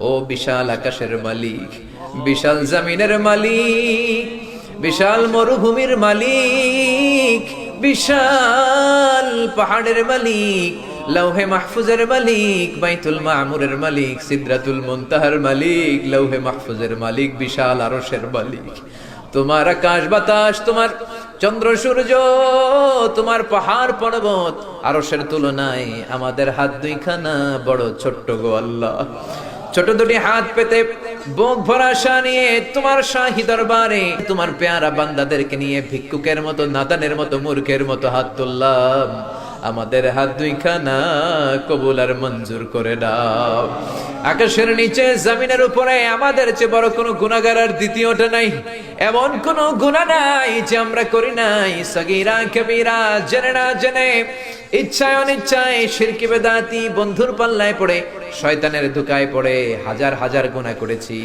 ও বিশাল আকাশের মালিক, বিশাল জমিনের মালিক, বিশাল মরুভূমির মালিক, বিশাল পাহাড়ের মালিক, লৌহে মাহফুজের মালিক, বাইতুল মামুরের মালিক, সিদরাতুল মুনতাহার মালিক, লৌহে মাহফুজের মালিক, বিশাল আরশের মালিক। তোমার আকাশ বাতাস, তোমার চন্দ্র সূর্য, তোমার পাহাড় পর্বত আরশের তুলনায় আমাদের হাত দুইখানা বড় ছোট্ট গো আল্লাহ। ছোট দুটি হাত পেতে বুক ভরা আশা নিয়ে তোমার শাহী দরবারে তোমার পেয়ারা বান্দাদেরকে নিয়ে ভিক্ষুকের মতো, নাদানের মতো, মূর্খের মতো হাত তুললাম। আমাদের হাত দুইখানা কবুল আর মঞ্জুর করে দাও। আকাশের নিচে জমিনের উপরে আমাদের চেয়ে বড় কোনো গুনাহগার আর দ্বিতীয়টা নাই। এমন কোনো গুনাহ নাই যে আমরা করি নাই, সগীরা কবিরা, জেনে না জেনে, ইচ্ছায় অনিচ্ছায়, শিরকি বেদাতি, বন্ধুর পাল্লায় পড়ে, শয়তানের ধোঁকায় পড়ে হাজার হাজার গুনাহ করেছি।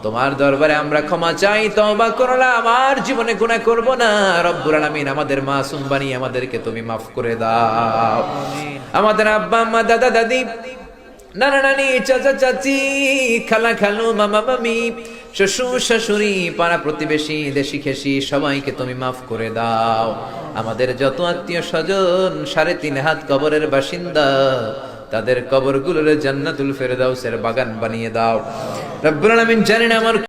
তোমার দরবারে আমরা ক্ষমা চাই, তওবা করলাম, আর জীবনে গুনাহ করব না। রব্বুল আলামিন আমাদের মাসুম বানিয়ে আমাদেরকে তুমি মাফ করে দাও। আমাদের আব্বা আম্মা, দাদা দাদি, নানা নানি, চাচা চাচি, খালা খালু, মামা মামি, শ্বশুর শাশুড়ি, পাড়া প্রতিবেশী, দেশি খেসি, সবাইকে তুমি মাফ করে দাও। আমাদের যত আত্মীয় স্বজন 3.5 হাত কবরের বাসিন্দা, তাদের কবরগুলোর জান্নাতুল ফেরদাউসের বাগান বানিয়ে দাও। রব্বুল আলামিন জানেন আমার